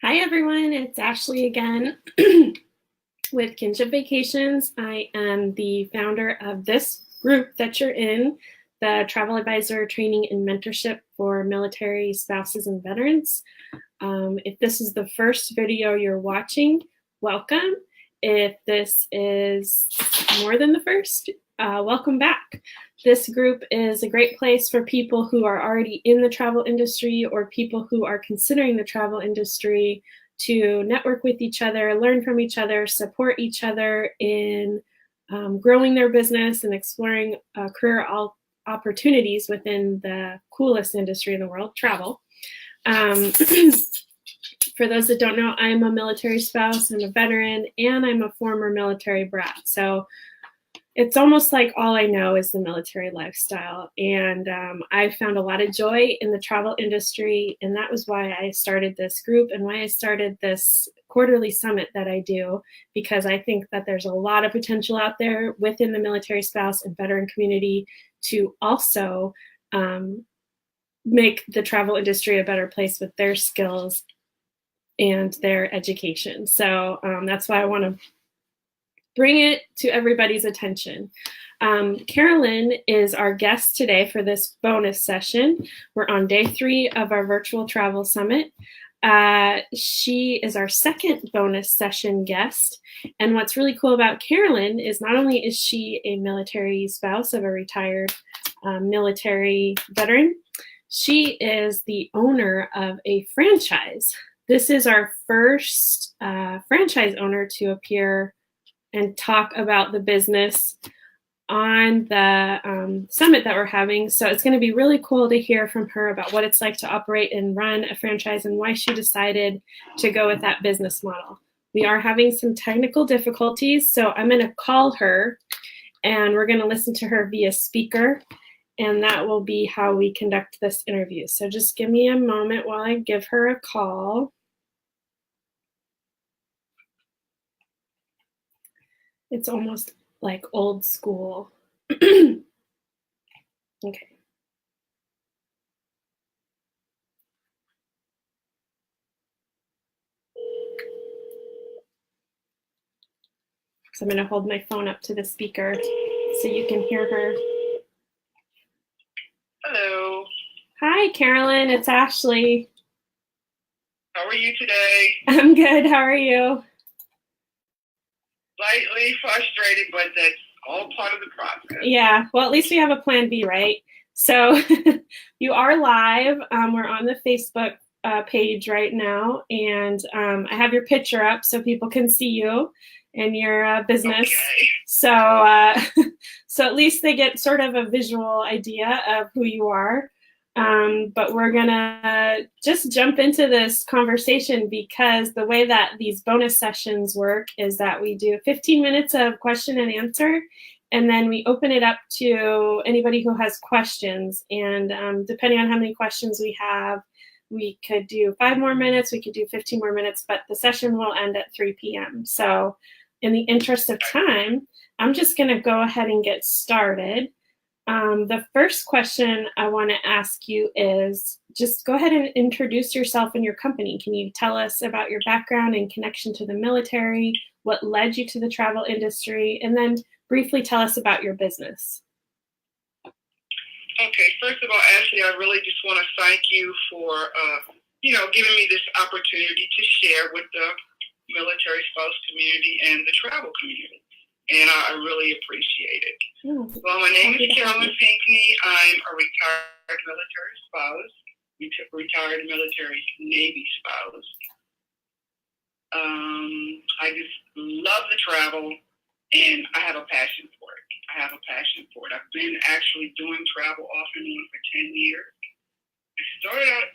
Hi everyone, it's Ashley again with Kinship Vacations. I am the founder of this group that you're in, the Travel Advisor Training and Mentorship for Military Spouses and Veterans. If this is the first video you're watching, welcome. If this is more than the first, welcome back. This group is a great place for people who are already in the travel industry or people who are considering the travel industry to network with each other, learn from each other, support each other in growing their business and exploring career opportunities within the coolest industry in the world, travel. For those that don't know, I'm a military spouse, I'm a veteran, and I'm a former military brat. So it's almost like all I know is the military lifestyle. And I found a lot of joy in the travel industry. And that was why I started this group and why I started this quarterly summit that I do, because I think that there's a lot of potential out there within the military spouse and veteran community to also make the travel industry a better place with their skills and their education. So that's why I want to bring it to everybody's attention. Carolyn is our guest today for this bonus session. We're on day 3 of our virtual travel summit. She is our second bonus session guest. And what's really cool about Carolyn is not only is she a military spouse of a retired military veteran, she is the owner of a franchise. This is our first franchise owner to appear and talk about the business on the summit that we're having. So it's going to be really cool to hear from her about what it's like to operate and run a franchise and why she decided to go with that business model. We are having some technical difficulties, so I'm going to call her and we're going to listen to her via speaker, and that will be how we conduct this interview. So just give me a moment while I give her a call. It's almost like old school. Okay. So I'm going to hold my phone up to the speaker so you can hear her. Hello. Hi, Carolyn. It's Ashley. How are you today? I'm good. How are you? Slightly frustrated, but that's all part of the process. Yeah. Well, at least we have a plan B, right? So you are live. We're on the Facebook page right now, and I have your picture up so people can see you and your business. Okay. So, so at least they get sort of a visual idea of who you are. But we're gonna just jump into this conversation because the way that these bonus sessions work is that we do 15 minutes of question and answer, and then we open it up to anybody who has questions. And depending on how many questions we have, we could do 5 more minutes, we could do 15 more minutes, but the session will end at 3 p.m. So in the interest of time, I'm just gonna go ahead and get started. The first question I want to ask you is just go ahead and introduce yourself and your company. Can you tell us about your background and connection to the military, what led you to the travel industry, and then briefly tell us about your business? Okay, first of all, Ashley, I really just want to thank you for, giving me this opportunity to share with the military spouse community and the travel community. And I really appreciate it. Well, my name is Carolyn Pinkney. I'm a retired military spouse, retired military Navy spouse. I just love the travel, and I have a passion for it. I've been actually doing travel off and on for 10 years. I started out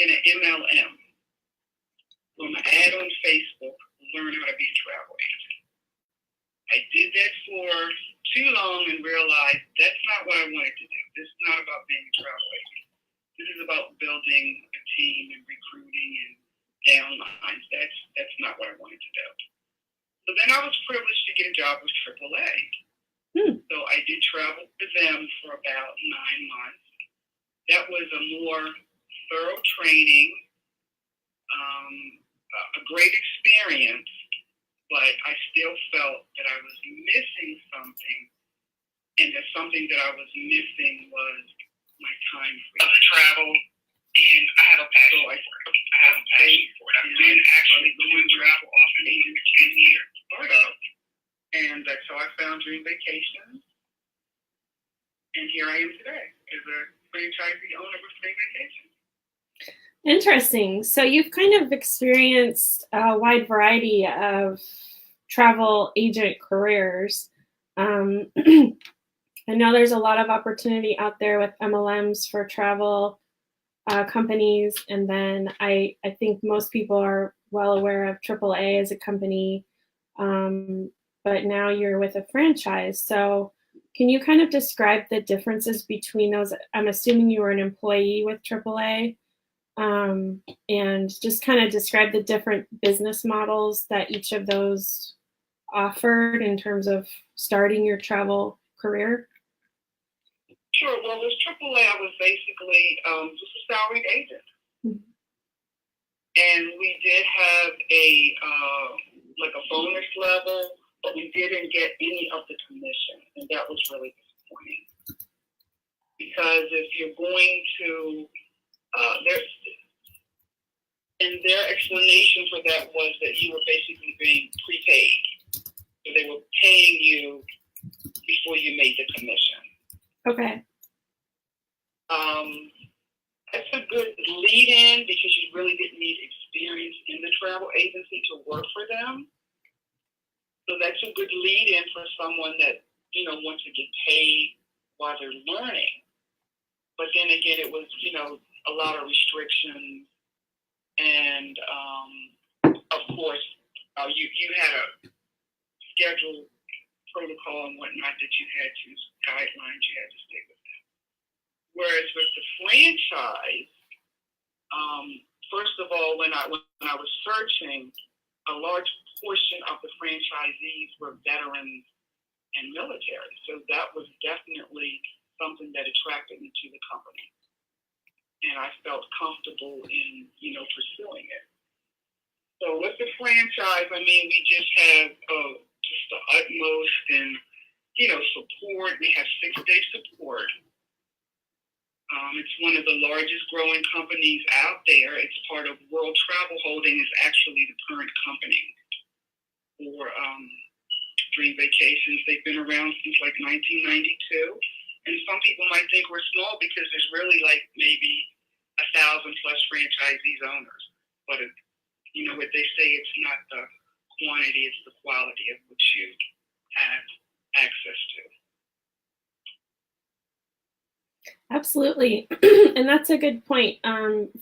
in an MLM, on an ad on Facebook, learn how to be a travel agent. I did that for too long and realized that's not what I wanted to do. This is not about being a travel agent. This is about building a team and recruiting and downlines. That's not what I wanted to do. So then I was privileged to get a job with AAA. So I did travel for them for about 9 months. That was a more thorough training. a great experience, but I still felt that I was missing something, and that something that I was missing was my time free. I travel, and I have a passion for it. I have a passion for it. I've been actually doing travel off and on for 10 years, sort of. And so I found Dream Vacations, and here I am today as a franchisee owner of Dream Vacations. Interesting. So you've kind of experienced a wide variety of travel agent careers. I know there's a lot of opportunity out there with MLMs for travel companies, and then I think most people are well aware of AAA as a company, but now you're with a franchise. So can you kind of describe the differences between those? I'm assuming you were an employee with AAA, and just kind of describe the different business models that each of those offered in terms of starting your travel career. Sure. Well, with AAA, I was basically just a salaried agent. Mm-hmm. And we did have like a bonus level, but we didn't get any of the commission. And that was really disappointing. Because if you're going to, their explanation for that was that you were basically being prepaid. So they were paying you before you made the commission. Okay. That's a good lead-in because you really didn't need experience in the travel agency to work for them. So that's a good lead-in for someone that, wants to get paid while they're learning. But then again, it was, a lot of restrictions. And, of course, you had a schedule protocol and whatnot that you had to, guidelines you had to stick with. Whereas with the franchise, first of all, when I was searching, a large portion of the franchisees were veterans and military. So that was definitely something that attracted me to the company. And I felt comfortable in, pursuing it. So with the franchise, we just have just the utmost and, support. We have 6-day support. It's one of the largest growing companies out there. It's part of World Travel Holding, is actually the current company for Dream Vacations. They've been around since like 1992. And some people might think we're small because there's really like maybe 1,000 plus franchisees owners. But what they say, it's not the quantity, it's the quality of which you have access to. Absolutely. And that's a good point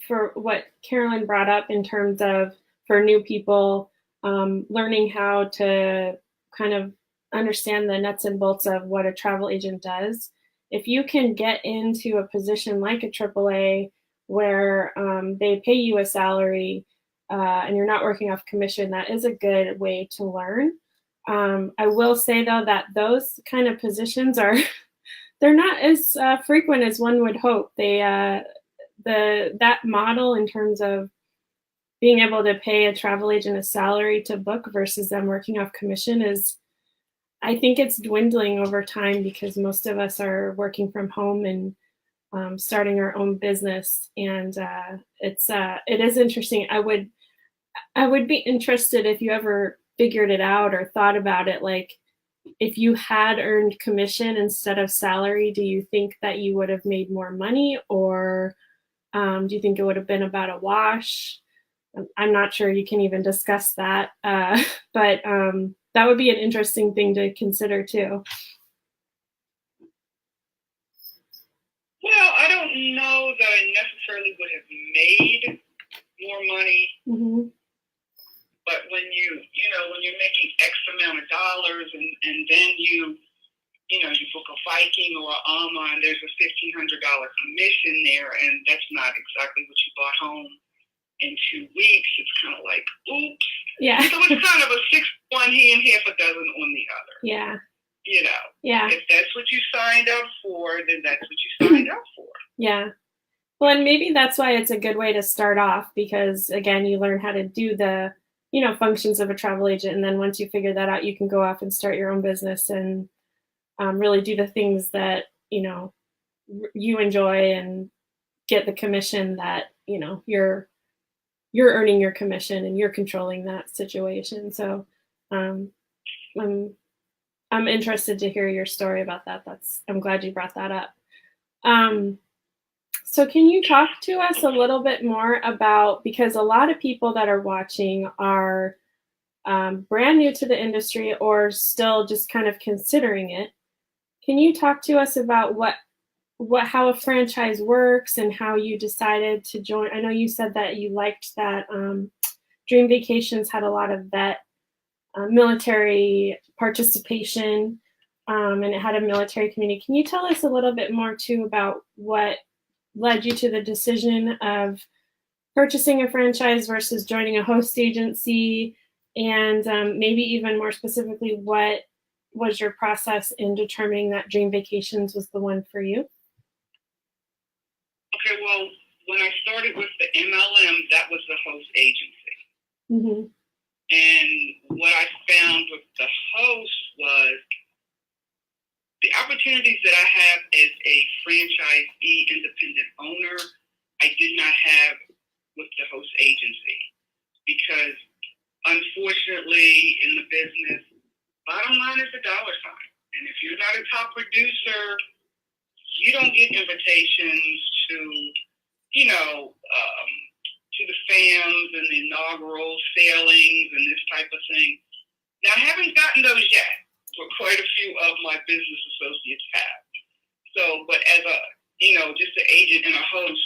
for what Carolyn brought up in terms of for new people learning how to kind of understand the nuts and bolts of what a travel agent does. If you can get into a position like a AAA where they pay you a salary and you're not working off commission, that is a good way to learn. I will say, though, that those kind of positions they're not as frequent as one would hope. That model in terms of being able to pay a travel agent a salary to book versus them working off commission I think it's dwindling over time because most of us are working from home and starting our own business. And it is interesting. I would be interested if you ever figured it out or thought about it, like, if you had earned commission instead of salary, do you think that you would have made more money, or do you think it would have been about a wash? I'm not sure you can even discuss that, but that would be an interesting thing to consider too. Well, I don't know that I necessarily would have made more money. Mm-hmm. But when you're making X amount of dollars and then you book a Viking or an Alma and there's a $1,500 commission there, and that's not exactly what you bought home in 2 weeks, it's kind of like, oops. Yeah. So it's kind of a 6 one hand, half a dozen on the other. Yeah. Yeah. If that's what you signed up for, then that's what you signed up for. Yeah. Well, and maybe that's why it's a good way to start off because, again, you learn how to do the, functions of a travel agent. And then once you figure that out, you can go off and start your own business and really do the things that, you enjoy and get the commission that, you're earning your commission and you're controlling that situation. So um, I'm, I'm interested to hear your story about that. I'm glad you brought that up. So can you talk to us a little bit more about, because a lot of people that are watching are brand new to the industry or still just kind of considering it. Can you talk to us about how a franchise works and how you decided to join? I know you said that you liked that Dream Vacations had a lot of vet military participation and it had a military community. Can you tell us a little bit more too about what led you to the decision of purchasing a franchise versus joining a host agency, and maybe even more specifically, what was your process in determining that Dream Vacations was the one for you? Okay, well, when I started with the MLM, that was the host agency. Mm-hmm. And what I found with the host was the opportunities that I have as a franchisee independent owner, I did not have with the host agency. Because unfortunately, in the business, bottom line is a dollar sign. And if you're not a top producer, you don't get invitations to, to the FAMs and the inaugural sailings and this type of thing. Now, I haven't gotten those yet, but quite a few of my business associates have. So, but as a, just an agent and a host,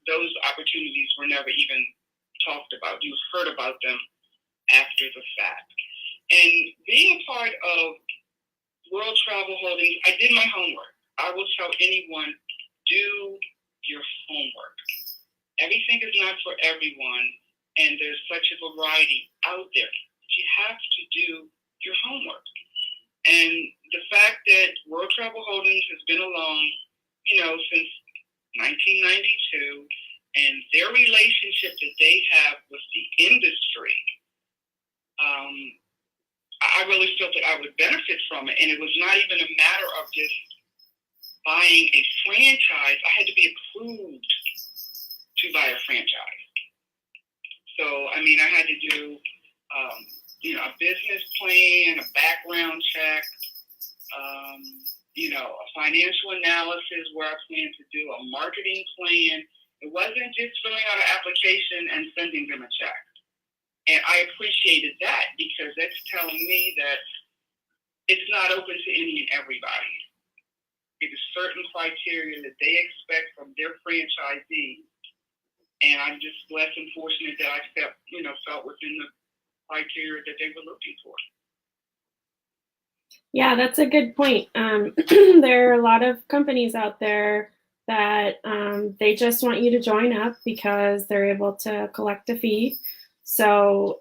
those opportunities were never even talked about. You heard about them after the fact. And being a part of World Travel Holdings, I did my homework. I will tell anyone, do your homework. Everything is not for everyone, and there's such a variety out there. You have to do your homework. And the fact that World Travel Holdings has been along, since 1992, and their relationship that they have with the industry, I really felt that I would benefit from it. And it was not even a matter of just buying a franchise. I had to be approved to buy a franchise. So, I had to do, a business plan, a background check, a financial analysis where I planned to do a marketing plan. It wasn't just filling out an application and sending them a check. And I appreciated that because that's telling me that it's not open to any and everybody. It is certain criteria that they expect from their franchisee. And I'm just blessed and fortunate that I felt within the criteria that they were looking for. Yeah, that's a good point. There are a lot of companies out there that they just want you to join up because they're able to collect a fee. So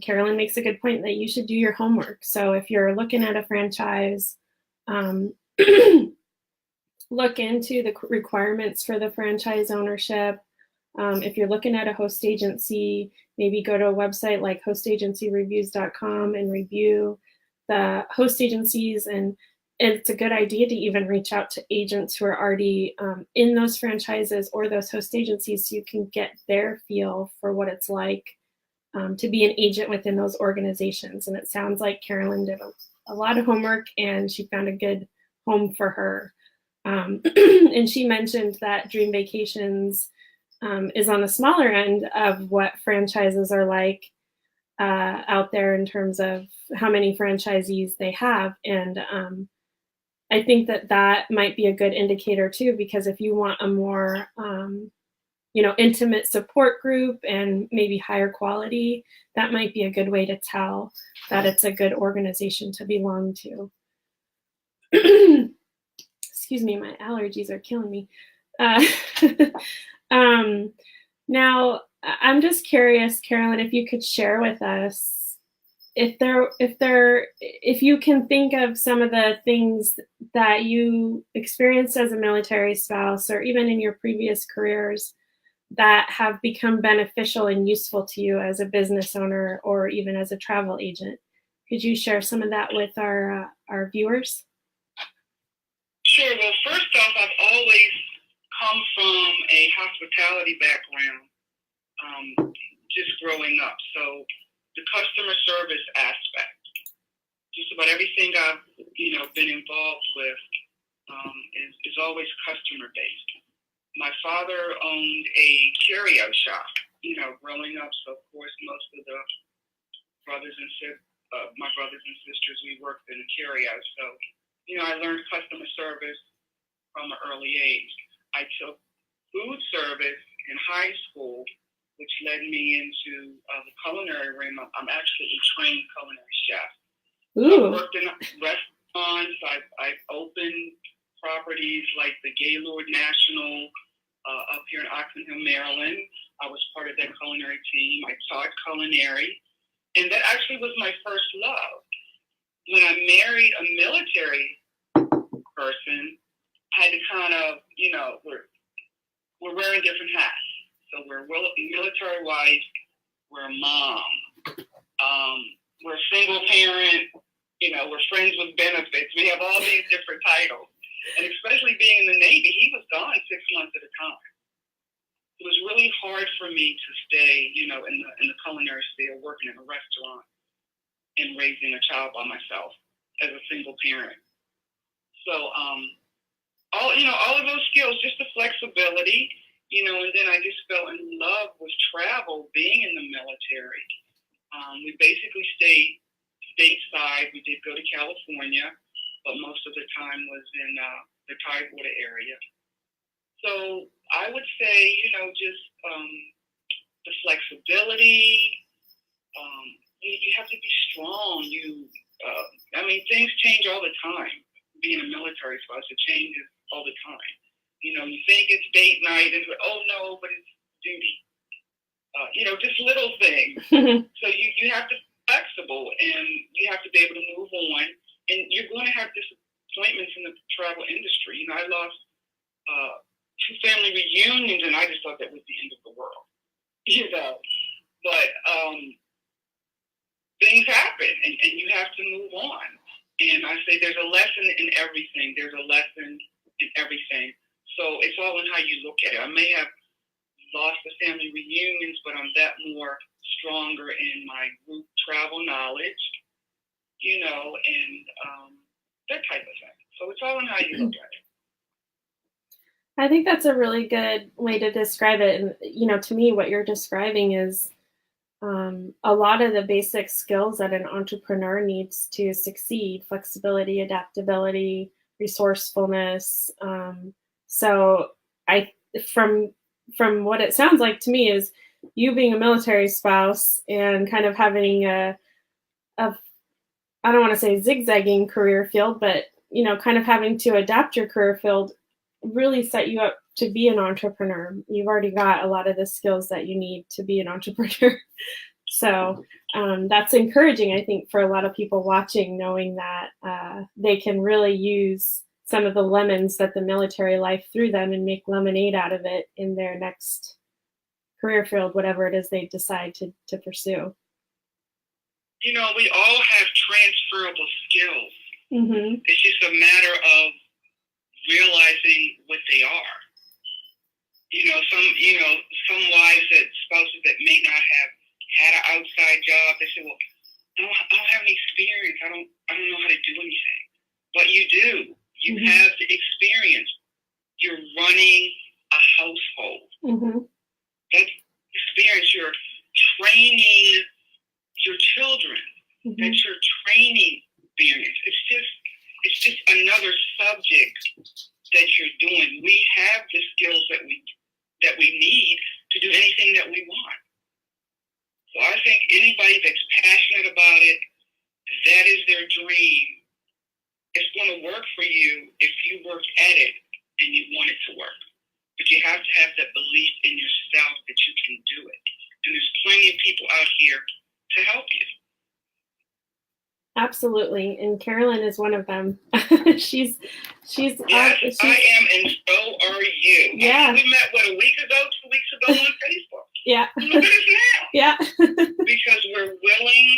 Carolyn makes a good point that you should do your homework. So if you're looking at a franchise, look into the requirements for the franchise ownership. If you're looking at a host agency, maybe go to a website like hostagencyreviews.com and review the host agencies. And it's a good idea to even reach out to agents who are already in those franchises or those host agencies so you can get their feel for what it's like to be an agent within those organizations. And it sounds like Carolyn did a lot of homework and she found a good home for her. And she mentioned that Dream Vacations is on the smaller end of what franchises are like out there in terms of how many franchisees they have. And I think that might be a good indicator too, because if you want a more intimate support group and maybe higher quality, that might be a good way to tell that it's a good organization to belong to. Excuse me, my allergies are killing me. Now, I'm just curious, Carolyn, if you could share with us if you can think of some of the things that you experienced as a military spouse or even in your previous careers that have become beneficial and useful to you as a business owner or even as a travel agent. Could you share some of that with our viewers? Sure. Well, first off, I've always come from a hospitality background, just growing up. So the customer service aspect, just about everything I've been involved with is always customer based. My father owned a carryout shop, growing up. So of course, most of the my brothers and sisters, we worked in a carryout. So, I learned customer service from an early age. I took food service in high school, which led me into the culinary realm. I'm actually a trained culinary chef. Ooh. I've worked in restaurants. I've opened properties like the Gaylord National up here in Oxon Hill, Maryland. I was part of that culinary team. I taught culinary, and that actually was my first love. When I married a military person, I had to kind of, we're wearing different hats. So we're military wife, we're a mom, we're a single parent, we're friends with benefits. We have all these different titles. And especially being in the Navy, he was gone 6 months at a time. It was really hard for me to stay, in the culinary field, working in a restaurant and raising a child by myself as a single parent. So, all of those skills, just the flexibility, and then I just fell in love with travel, being in the military. We basically stayed stateside. We did go to California, but most of the time was in the Tidewater area. So I would say, just the flexibility. You have to be strong. Things change all the time. Being a military spouse, it changes all the time. You think it's date night, and oh no, but it's duty. Just little things. So you have to be flexible, and you have to be able to move on. And you're going to have disappointments in the travel industry. I lost 2 family reunions, and I just thought that was the end of the world. But things happen, and you have to move on. And I say there's a lesson in everything. There's a lesson in everything. So it's all in how you look at it. I may have lost the family reunions, but I'm that more stronger in my group travel knowledge, and that type of thing. So it's all in how you look at it. I think that's a really good way to describe it. And, to me, what you're describing is a lot of the basic skills that an entrepreneur needs to succeed: flexibility, adaptability, resourcefulness. So from what it sounds like to me is you being a military spouse and kind of having I don't want to say zigzagging career field, but, kind of having to adapt your career field really set you up to be an entrepreneur. You've already got a lot of the skills that you need to be an entrepreneur. So that's encouraging, I think, for a lot of people watching, knowing that they can really use some of the lemons that the military life threw them and make lemonade out of it in their next career field, whatever it is they decide to pursue. We all have transferable skills. Mm-hmm. It's just a matter of realizing what they are. Some wives spouses that may not have had an outside job, they say, well, I don't have any experience. I don't know how to do anything. But you do. You mm-hmm. have the experience. You're running a household. Mm-hmm. That's experience. You're training your children. Mm-hmm. That's your training experience. It's just another subject that you're doing. We have the skills that we need to do anything that we want. So I think anybody that's passionate about it, that is their dream. It's going to work for you if you work at it and you want it to work. But you have to have that belief in yourself that you can do it. And there's plenty of people out here to help you. Absolutely, and Carolyn is one of them. she's Yes, she's I am, and so are you. yeah. We met, what, a week ago, 2 weeks ago on Facebook. Yeah. Look at us now. Yeah. Because we're willing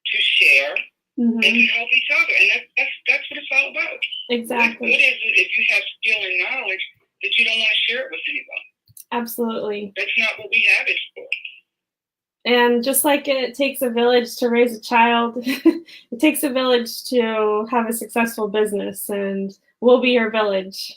to share and can help each other. And that's what it's all about. Exactly. What is it if you have skill and knowledge that you don't want to share it with anyone? Absolutely. That's not what we have it for. And just like it takes a village to raise a child, it takes a village to have a successful business, and we'll be your village.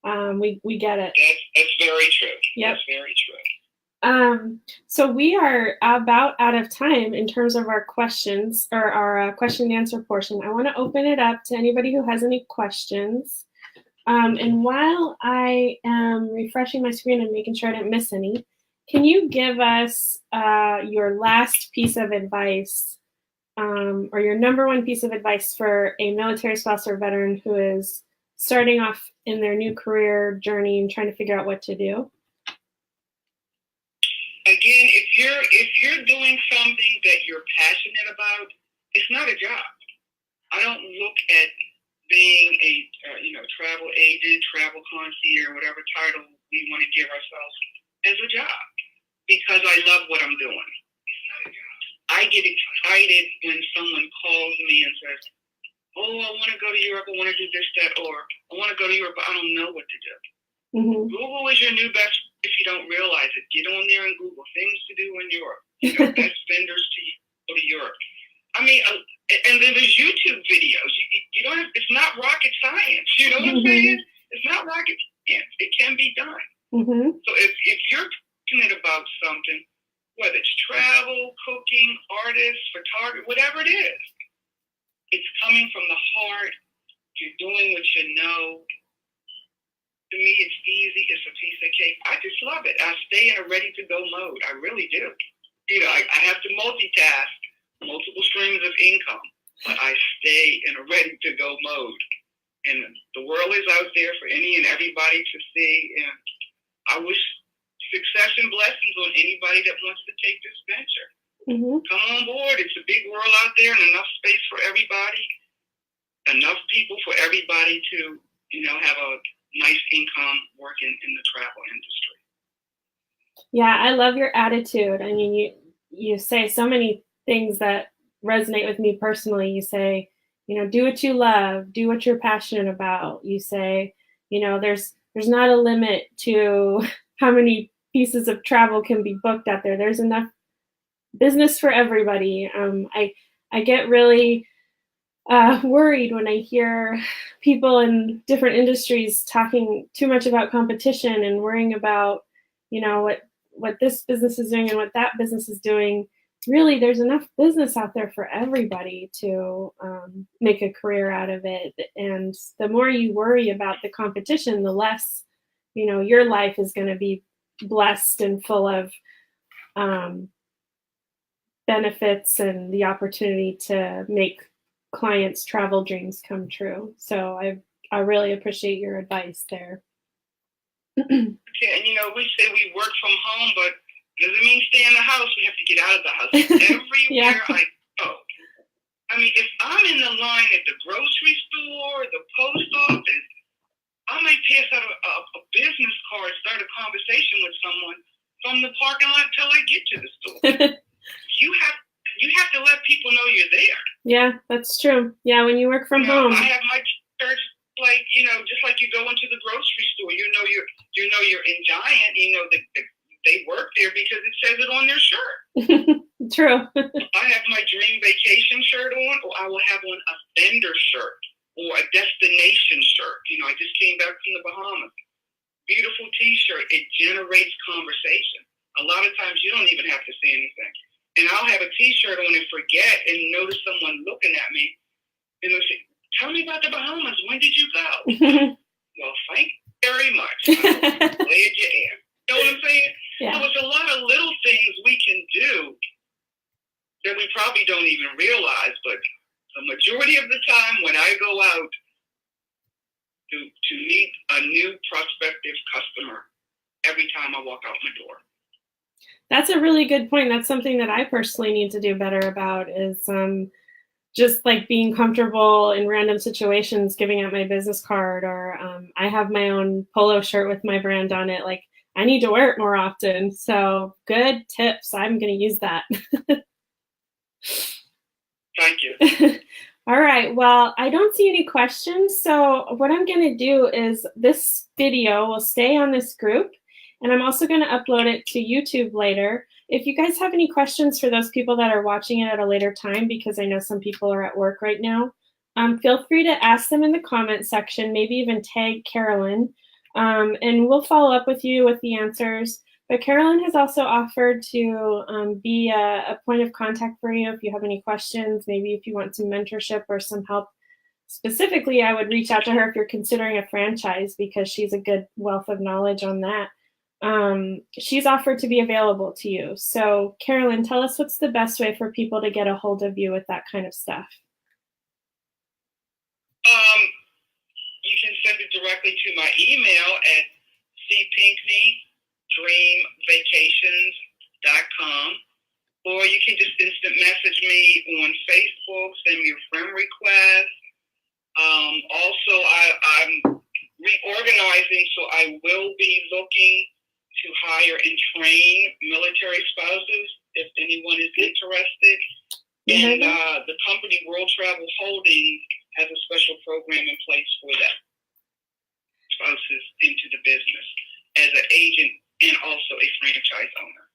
We get it. That's very true. Yep. That's very true. So we are about out of time in terms of our questions, or our question and answer portion. I want to open it up to anybody who has any questions. And while I am refreshing my screen and making sure I didn't miss any, can you give us your last piece of advice, or your number one piece of advice for a military spouse or veteran who is starting off in their new career journey and trying to figure out what to do? Again, if you're doing something that you're passionate about, it's not a job. I don't look at being a travel agent, travel concierge, whatever title we want to give ourselves, as a job, because I love what I'm doing. It's not a job. I get excited when someone calls me and says, "Oh, I want to go to Europe. I want to do this, that," or "I want to go to Europe, but I don't know what to do." Google is your new best if you don't realize it. Get on there and Google things to do in Europe. Best vendors to go to Europe. I mean, and then there's YouTube videos. You don't have, it's not rocket science. You know what I'm saying? It's not rocket science. It can be done. So if you're passionate about something, whether it's travel, cooking, artists, photography, whatever it is, it's coming from the heart. You're doing what you know. To me, it's easy. It's a piece of cake. I just love it. I stay in a ready-to-go mode. I really do. I have to multitask, multiple streams of income, but I stay in a ready-to-go mode. And the world is out there for any and everybody to see. And I wish success and blessings on anybody that wants to take this venture. Come on board. It's a big world out there and enough space for everybody, enough people for everybody to, have a nice income working in the travel industry. Yeah, I love your attitude. I mean, you say so many things that resonate with me personally. You say, do what you love, do what you're passionate about. You say, there's not a limit to how many pieces of travel can be booked out there. There's enough business for everybody. I get really worried when I hear people in different industries talking too much about competition and worrying about, what this business is doing and what that business is doing. Really, there's enough business out there for everybody to make a career out of it. And the more you worry about the competition, the less, your life is going to be blessed and full of benefits and the opportunity to make clients' travel dreams come true. So I really appreciate your advice there. Okay, and we say we work from home, but doesn't mean stay in the house. We have to get out of the house. Everywhere I go. I mean, if I'm in the line at the grocery store, the post office, I might pass out a business card, start a conversation with someone from the parking lot till I get to the store. You have to let people know you're there. Yeah, that's true. Yeah, when you work from home. I have my church, just like you go into the grocery store. You're in Giant. That they work there because it says it on their shirt. True. I have my dream vacation shirt on, or I will have on a vendor shirt or a destination shirt. I just came back from the Bahamas. Beautiful T-shirt. It generates conversation. A lot of times you don't even have to say anything. And I'll have a T-shirt on and forget and notice someone looking at me and they'll say, "Tell me about the Bahamas. When did you go?" Well, thank you very much. I'm glad you asked. You know what I'm saying? Yeah. So it's a lot of little things we can do that we probably don't even realize, but the majority of the time when I go out to meet a new prospective customer, every time I walk out my door. That's a really good point. That's something that I personally need to do better about is just like being comfortable in random situations, giving out my business card, or I have my own polo shirt with my brand on it. Like, I need to wear it more often. So good tips. I'm going to use that. Thank you. All right. Well, I don't see any questions. So what I'm going to do is this video will stay on this group, and I'm also going to upload it to YouTube later. If you guys have any questions for those people that are watching it at a later time, because I know some people are at work right now, feel free to ask them in the comment section, maybe even tag Carolyn, and we'll follow up with you with the answers. But Carolyn has also offered to be a point of contact for you if you have any questions, maybe if you want some mentorship or some help. Specifically, I would reach out to her if you're considering a franchise, because she's a good wealth of knowledge on that. She's offered to be available to you. So Carolyn, tell us what's the best way for people to get a hold of you with that kind of stuff. You can send it directly to my email at cpinkneydreamvacations.com, or you can just instant message me on Facebook, send me a friend request. Also, I'm reorganizing, so I will be looking to hire and train military spouses if anyone is interested. And the company World Travel Holdings has a special program in place for that, spouses into the business as an agent and also a franchise owner.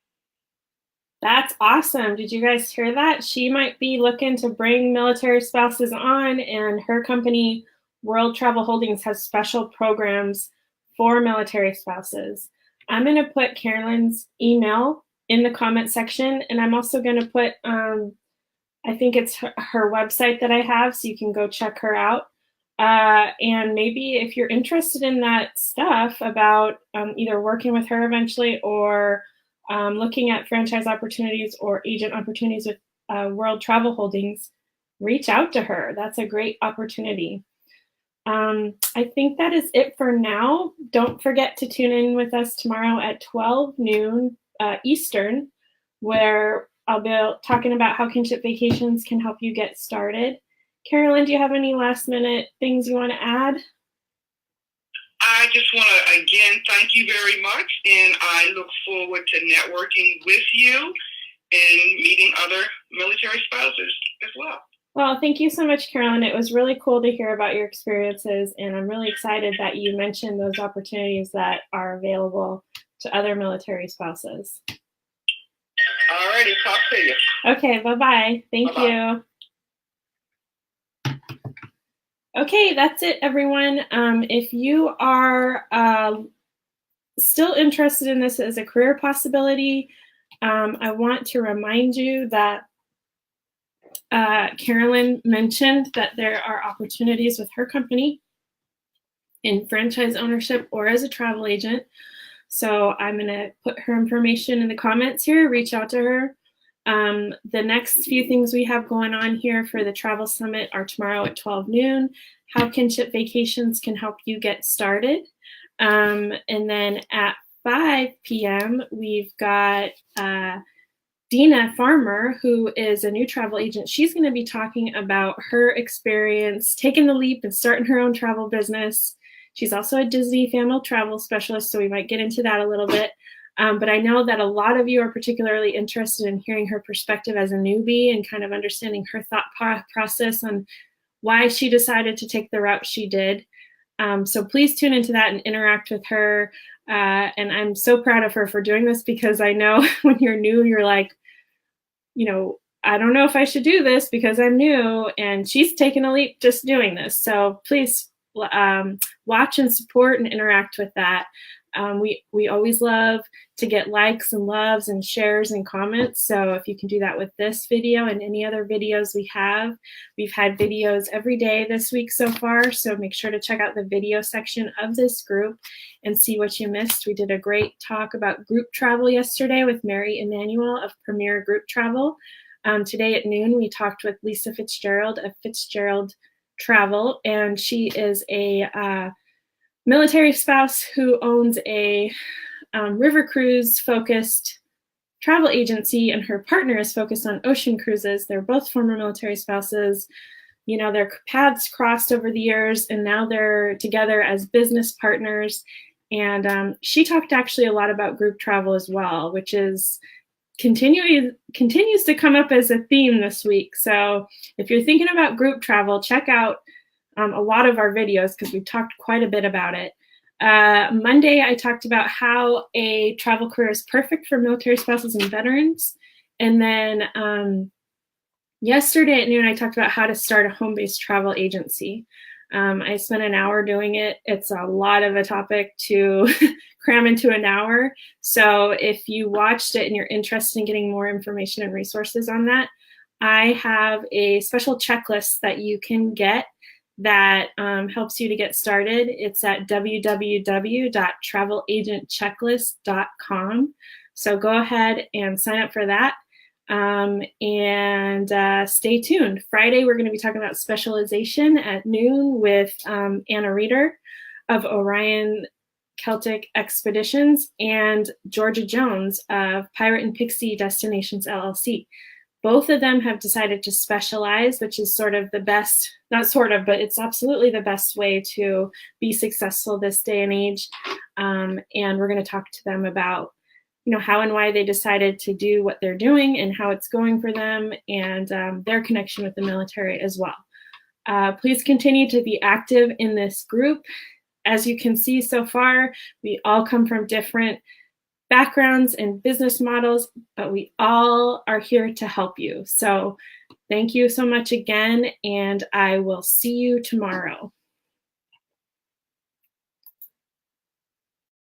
That's awesome. Did you guys hear that? She might be looking to bring military spouses on, and her company, World Travel Holdings, has special programs for military spouses. I'm going to put Carolyn's email in the comment section, and I'm also going to put, I think it's her website that I have, so you can go check her out. And maybe if you're interested in that stuff about either working with her eventually, or looking at franchise opportunities or agent opportunities with World Travel Holdings, reach out to her. That's a great opportunity. I think that is it for now. Don't forget to tune in with us tomorrow at 12 noon Eastern, where I'll be talking about how Kinship Vacations can help you get started. Carolyn, do you have any last minute things you want to add? I just want to, again, thank you very much, and I look forward to networking with you and meeting other military spouses as well. Well, thank you so much, Carolyn. It was really cool to hear about your experiences, and I'm really excited that you mentioned those opportunities that are available to other military spouses. All righty, talk to you. Okay, bye-bye. Thank you. Okay, that's it, everyone. If you are still interested in this as a career possibility, I want to remind you that Carolyn mentioned that there are opportunities with her company in franchise ownership or as a travel agent. So I'm going to put her information in the comments here. Reach out to her. The next few things we have going on here for the Travel Summit are tomorrow at 12 noon, how Kinship Vacations can help you get started. And then at 5 p.m., we've got Dina Farmer, who is a new travel agent. She's going to be talking about her experience taking the leap and starting her own travel business. She's also a Disney family travel specialist, so we might get into that a little bit. But I know that a lot of you are particularly interested in hearing her perspective as a newbie and kind of understanding her thought process on why she decided to take the route she did. So please tune into that and interact with her. And I'm so proud of her for doing this, because I know when you're new, you're like, you know, I don't know if I should do this because I'm new, and she's taken a leap just doing this. So please watch and support and interact with that. We always love to get likes and loves and shares and comments. So if you can do that with this video and any other videos we have, we've had videos every day this week so far. So make sure to check out the video section of this group and see what you missed. We did a great talk about group travel yesterday with Mary Emanuel of Premier Group Travel. Today at noon, we talked with Lisa Fitzgerald of Fitzgerald Travel, and she is a military spouse who owns a river cruise focused travel agency, and her partner is focused on ocean cruises. They're both former military spouses. You know, their paths crossed over the years, and now they're together as business partners. And she talked actually a lot about group travel as well, which is continues to come up as a theme this week. So if you're thinking about group travel, check out a lot of our videos because we've talked quite a bit about it. Monday, I talked about how a travel career is perfect for military spouses and veterans. And then yesterday at noon, I talked about how to start a home-based travel agency. I spent an hour doing it. It's a lot of a topic to cram into an hour. So if you watched it and you're interested in getting more information and resources on that, I have a special checklist that you can get that helps you to get started. It's at www.travelagentchecklist.com. So go ahead and sign up for that. And stay tuned. Friday, we're going to be talking about specialization at noon with Anna Reeder of Orion Celtic Expeditions and Georgia Jones of Pirate and Pixie Destinations LLC. Both of them have decided to specialize, which is sort of the best, not sort of, but it's absolutely the best way to be successful this day and age. And we're going to talk to them about how and why they decided to do what they're doing and how it's going for them, and their connection with the military as well. Please continue to be active in this group. As you can see so far, we all come from different backgrounds and business models, but we all are here to help you. So thank you so much again, and I will see you tomorrow.